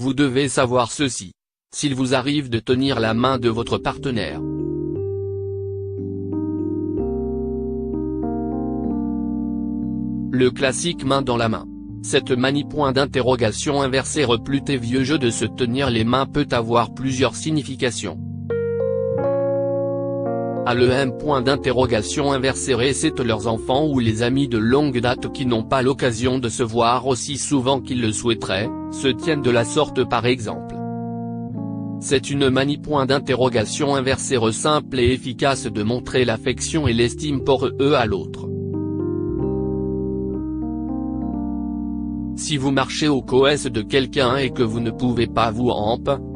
Vous devez savoir ceci. S'il vous arrive de tenir la main de votre partenaire, le classique main dans la main. Cette manie point d'interrogation inversée replutée vieux jeu de se tenir les mains peut avoir plusieurs significations. À l'EM point d'interrogation inversée c'est leurs enfants ou les amis de longue date qui n'ont pas l'occasion de se voir aussi souvent qu'ils le souhaiteraient, se tiennent de la sorte par exemple. C'est une manie point d'interrogation inversée simple et efficace de montrer l'affection et l'estime pour eux à l'autre. Si vous marchez au coès de quelqu'un et que vous ne pouvez pas vous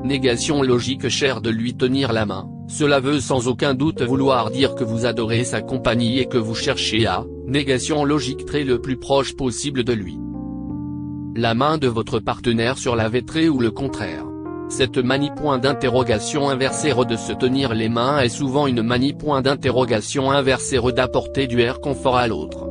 négation logique chère de lui tenir la main, cela veut sans aucun doute vouloir dire que vous adorez sa compagnie et que vous cherchez à, négation logique très le plus proche possible de lui. La main de votre partenaire sur la vétrée ou le contraire. Cette manie point d'interrogation inversée de se tenir les mains est souvent une manie point d'interrogation inversée d'apporter du réconfort à l'autre.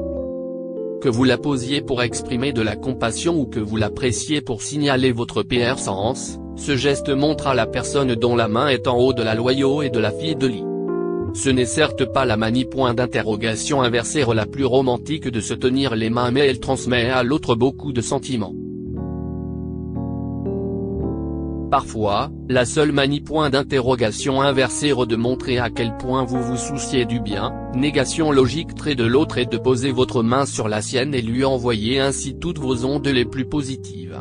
Que vous la posiez pour exprimer de la compassion ou que vous la pressiez pour signaler votre présence, ce geste montre à la personne dont la main est en haut de la loyau et de la fille de lit. Ce n'est certes pas la manie point d'interrogation inversée la plus romantique de se tenir les mains mais elle transmet à l'autre beaucoup de sentiments. Parfois, la seule manie point d'interrogation inversée de montrer à quel point vous vous souciez du bien, négation logique trait de l'autre et de poser votre main sur la sienne et lui envoyer ainsi toutes vos ondes les plus positives.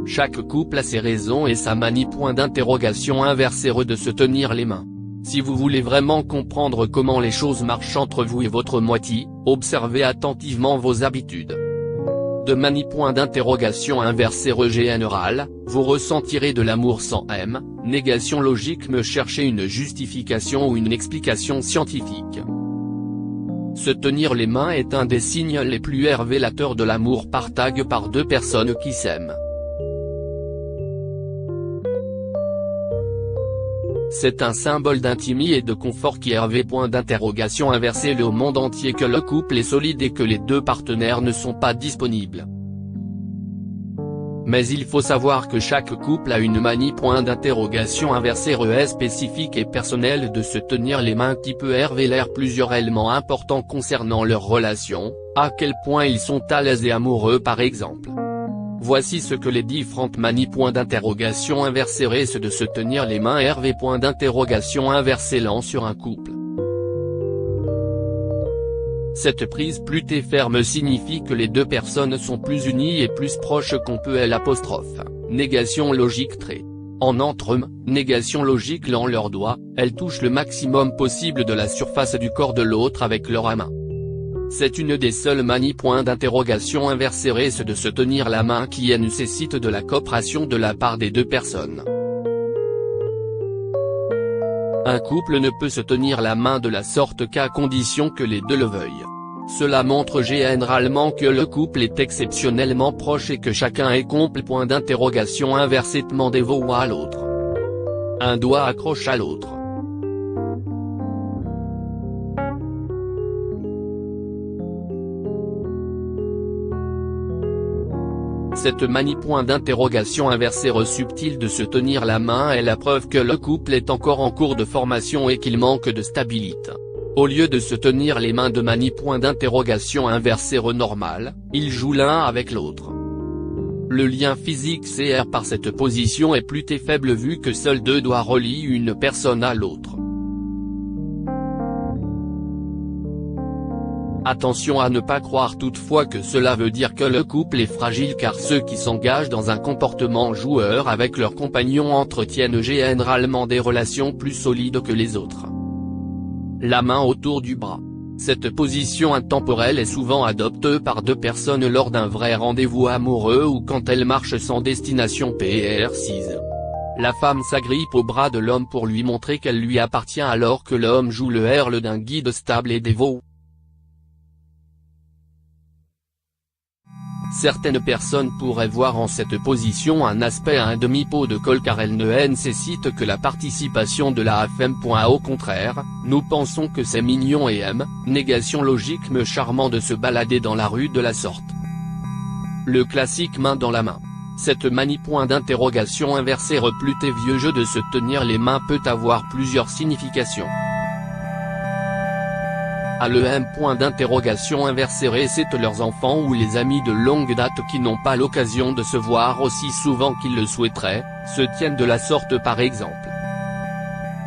Chaque couple a ses raisons et sa manie point d'interrogation inversée de se tenir les mains. Si vous voulez vraiment comprendre comment les choses marchent entre vous et votre moitié, observez attentivement vos habitudes. De manie point d'interrogation inversée général, vous ressentirez de l'amour sans négation logique me chercher une justification ou une explication scientifique. Se tenir les mains est un des signes les plus révélateurs de l'amour partagé par deux personnes qui s'aiment. C'est un symbole d'intimité et de confort qui point d'interrogation inversée le monde entier que le couple est solide et que les deux partenaires ne sont pas disponibles. Mais il faut savoir que chaque couple a une manie point d'interrogation inversée spécifique et personnelle de se tenir les mains qui peut révéler plusieurs éléments importants concernant leur relation, à quel point ils sont à l'aise et amoureux par exemple. Voici ce que les différentes manies point d'interrogation inversée de se tenir les mains point d'interrogation inversée sur un couple. Cette prise plus ferme signifie que les deux personnes sont plus unies et plus proches qu'on peut négation logique trait. En entre eux, négation logique en leurs doigts, elles touchent le maximum possible de la surface du corps de l'autre avec leurs mains. C'est une des seules manies point d'interrogation inversée de se tenir la main qui nécessite de la coopération de la part des deux personnes. Un couple ne peut se tenir la main de la sorte qu'à condition que les deux le veuillent. Cela montre généralement que le couple est exceptionnellement proche et que chacun est complet point d'interrogation inversée demandez-vous à l'autre. Un doigt accroche à l'autre. Cette manie point d'interrogation inversée subtile de se tenir la main est la preuve que le couple est encore en cours de formation et qu'il manque de stabilité. Au lieu de se tenir les mains de manie point d'interrogation inversée normale, ils jouent l'un avec l'autre. Le lien physique par cette position est plus faible vu que seuls deux doigts relient une personne à l'autre. Attention à ne pas croire toutefois que cela veut dire que le couple est fragile car ceux qui s'engagent dans un comportement joueur avec leur compagnon entretiennent généralement des relations plus solides que les autres. La main autour du bras. Cette position intemporelle est souvent adoptée par deux personnes lors d'un vrai rendez-vous amoureux ou quand elles marchent sans destination précise. La femme s'agrippe au bras de l'homme pour lui montrer qu'elle lui appartient alors que l'homme joue le rôle d'un guide stable et dévot. Certaines personnes pourraient voir en cette position un aspect à un demi-pot de colle car elle ne nécessite que la participation de la femme. Au contraire, nous pensons que c'est mignon et négation logique me charmant de se balader dans la rue de la sorte. Le classique main dans la main. Cette manie point d'interrogation inversée replute et vieux jeu de se tenir les mains peut avoir plusieurs significations. À l'EM point d'interrogation inversée c'est leurs enfants ou les amis de longue date qui n'ont pas l'occasion de se voir aussi souvent qu'ils le souhaiteraient, se tiennent de la sorte par exemple.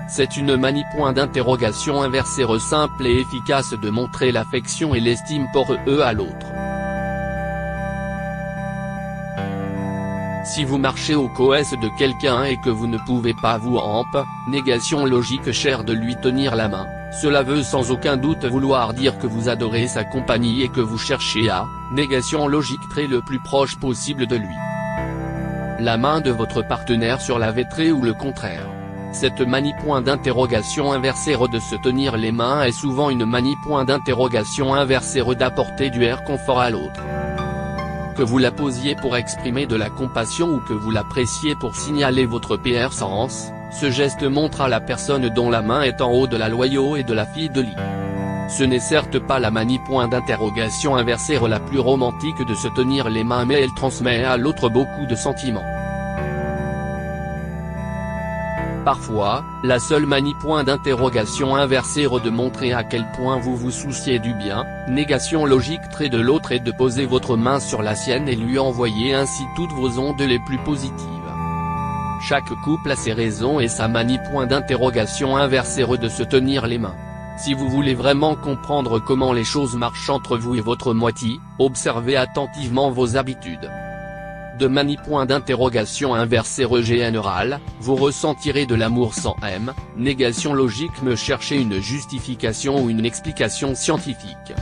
C'est une manie point d'interrogation inversée simple et efficace de montrer l'affection et l'estime pour eux à l'autre. Si vous marchez au coès de quelqu'un et que vous ne pouvez pas vous empêcher, négation logique chère de lui tenir la main, cela veut sans aucun doute vouloir dire que vous adorez sa compagnie et que vous cherchez à, négation logique très le plus proche possible de lui. La main de votre partenaire sur la vétrée ou le contraire. Cette manie point d'interrogation inversée de se tenir les mains est souvent une manie point d'interrogation inversée d'apporter du réconfort à l'autre. Que vous la posiez pour exprimer de la compassion ou que vous la pressiez pour signaler votre présence, ce geste montre à la personne dont la main est en haut de la loyau et de la fille de lit. Ce n'est certes pas la manie point d'interrogation inversée la plus romantique de se tenir les mains mais elle transmet à l'autre beaucoup de sentiments. Parfois, la seule manie point d'interrogation inversée de montrer à quel point vous vous souciez du bien, négation logique trait de l'autre et de poser votre main sur la sienne et lui envoyer ainsi toutes vos ondes les plus positives. Chaque couple a ses raisons et sa manie point d'interrogation inversée de se tenir les mains. Si vous voulez vraiment comprendre comment les choses marchent entre vous et votre moitié, observez attentivement vos habitudes. De manie point d'interrogation inversée général, vous ressentirez de l'amour sans M, négation logique me chercher une justification ou une explication scientifique.